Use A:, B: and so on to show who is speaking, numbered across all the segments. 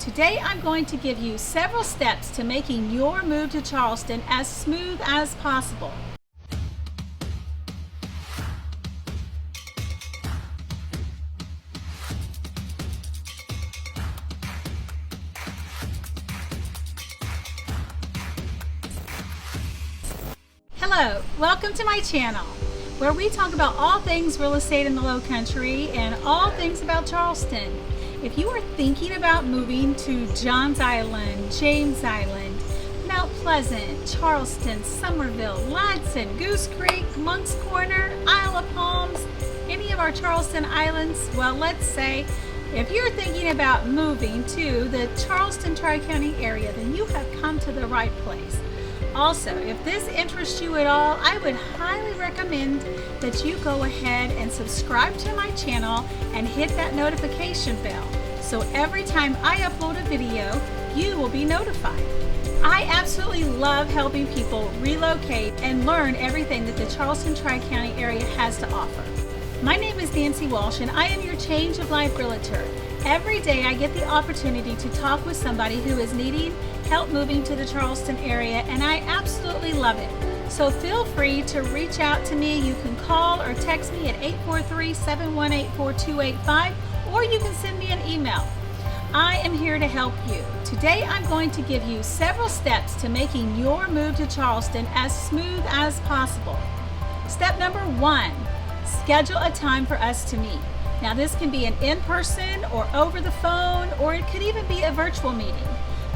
A: Today I'm going to give you several steps to making your move to Charleston as smooth as possible. Hello, welcome to my channel, where we talk about all things real estate in the Low Country and all things about Charleston. If you are thinking about moving to Johns Island, James Island, Mount Pleasant, Charleston, Summerville, Ladson, Goose Creek, Moncks Corner, Isle of Palms, any of our Charleston islands, well, let's say if you're thinking about moving to the Charleston Tri-County area, then you have come to the right place. Also, if this interests you at all, I would highly recommend that you go ahead and subscribe to my channel and hit that notification bell. So every time I upload a video, you will be notified. I absolutely love helping people relocate and learn everything that the Charleston Tri-County area has to offer. My name is Nancy Walsh and I am your Change of Life Realtor. Every day I get the opportunity to talk with somebody who is needing help moving to the Charleston area, and I absolutely love it. So feel free to reach out to me. You can call or text me at 843-718-4285, or you can send me an email. I am here to help you. Today I'm going to give you several steps to making your move to Charleston as smooth as possible. Step number 1, schedule a time for us to meet. Now this can be an in-person or over the phone, or it could even be a virtual meeting.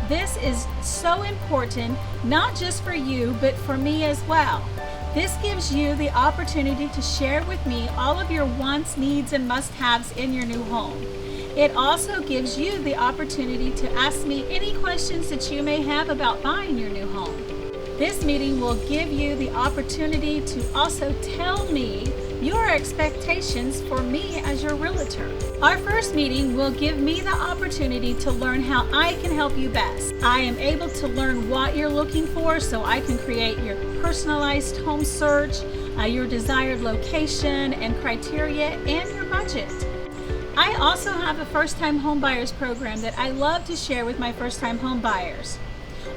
A: This is so important, not just for you, but for me as well. This gives you the opportunity to share with me all of your wants, needs, and must-haves in your new home. It also gives you the opportunity to ask me any questions that you may have about buying your new home. This meeting will give you the opportunity to also tell me your expectations for me as your realtor. Our first meeting will give me the opportunity to learn how I can help you best. I am able to learn what you're looking for so I can create your personalized home search, your desired location and criteria, and your budget. I also have a first-time home buyers program that I love to share with my first-time home buyers,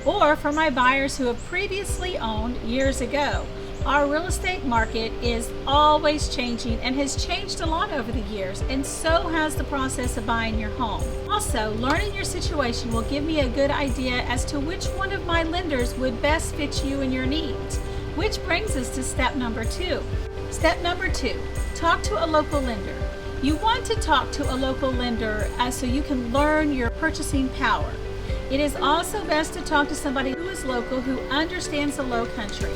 A: or for my buyers who have previously owned years ago. Our real estate market is always changing and has changed a lot over the years, and so has the process of buying your home. Also, learning your situation will give me a good idea as to which one of my lenders would best fit you and your needs. Which brings us to step number 2. Step number 2, talk to a local lender. You want to talk to a local lender so you can learn your purchasing power. It is also best to talk to somebody who is local, who understands the Low Country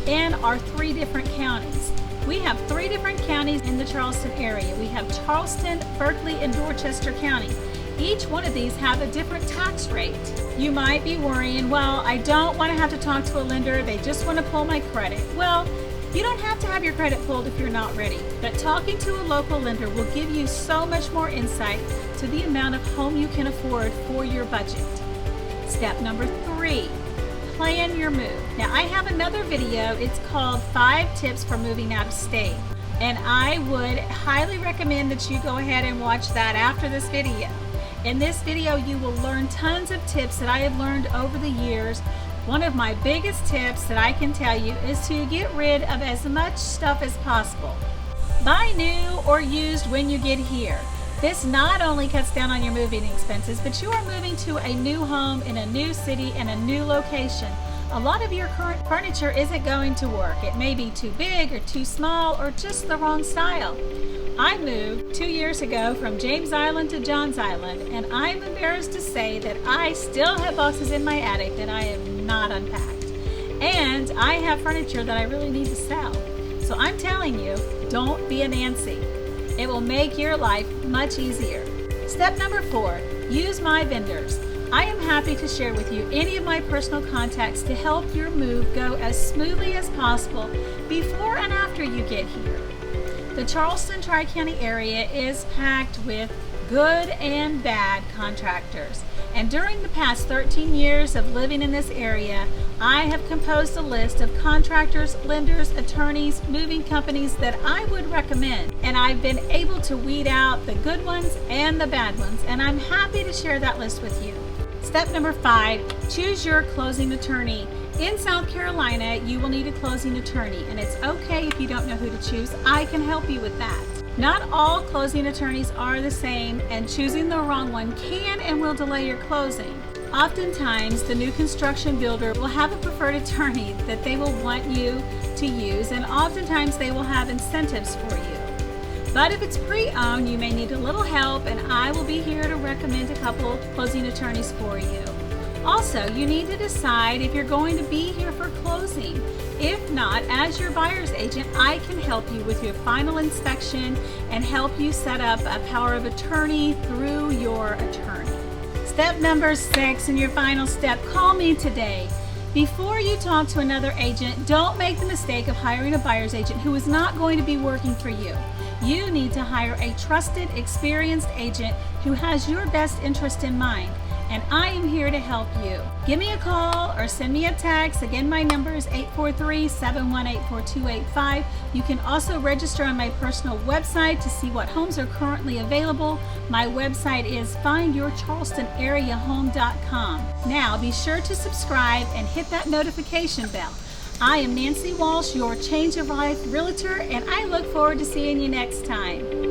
A: and our 3 different counties. We have 3 different counties in the Charleston area. We have Charleston, Berkeley, and Dorchester County. Each one of these have a different tax rate. You might be worrying, well, I don't want to have to talk to a lender, they just want to pull my credit. Well, you don't have to have your credit pulled if you're not ready, but talking to a local lender will give you so much more insight to the amount of home you can afford for your budget. Step number 3, plan your move. Now I have another video, it's called 5 Tips for Moving Out of State, and I would highly recommend that you go ahead and watch that after this video. In this video you will learn tons of tips that I have learned over the years. One of my biggest tips that I can tell you is to get rid of as much stuff as possible. Buy new or used when you get here. This not only cuts down on your moving expenses, but you are moving to a new home in a new city and a new location. A lot of your current furniture isn't going to work. It may be too big or too small or just the wrong style. I moved 2 years ago from James Island to Johns Island, and I'm embarrassed to say that I still have boxes in my attic that I have not unpacked. And I have furniture that I really need to sell. So I'm telling you, don't be a Nancy. It will make your life much easier. Step number 4, use my vendors. I am happy to share with you any of my personal contacts to help your move go as smoothly as possible before and after you get here. The Charleston Tri-County area is packed with good and bad contractors. And during the past 13 years of living in this area, I have composed a list of contractors, lenders, attorneys, moving companies that I would recommend. And I've been able to weed out the good ones and the bad ones, and I'm happy to share that list with you. Step number 5, choose your closing attorney. In South Carolina, you will need a closing attorney, and it's okay if you don't know who to choose. I can help you with that. Not all closing attorneys are the same, and choosing the wrong one can and will delay your closing. Oftentimes, the new construction builder will have a preferred attorney that they will want you to use, and oftentimes they will have incentives for you. But if it's pre-owned, you may need a little help, and I will be here to recommend a couple closing attorneys for you. Also, you need to decide if you're going to be here for closing. If not, as your buyer's agent, I can help you with your final inspection and help you set up a power of attorney through your attorney. Step number 6 and your final step, call me today. Before you talk to another agent, don't make the mistake of hiring a buyer's agent who is not going to be working for you. You need to hire a trusted, experienced agent who has your best interest in mind. And I am here to help you. Give me a call or send me a text. Again, my number is 843-718-4285. You can also register on my personal website to see what homes are currently available. My website is findyourcharlestonareahome.com. Now, be sure to subscribe and hit that notification bell. I am Nancy Walsh, your Change of Life Realtor, and I look forward to seeing you next time.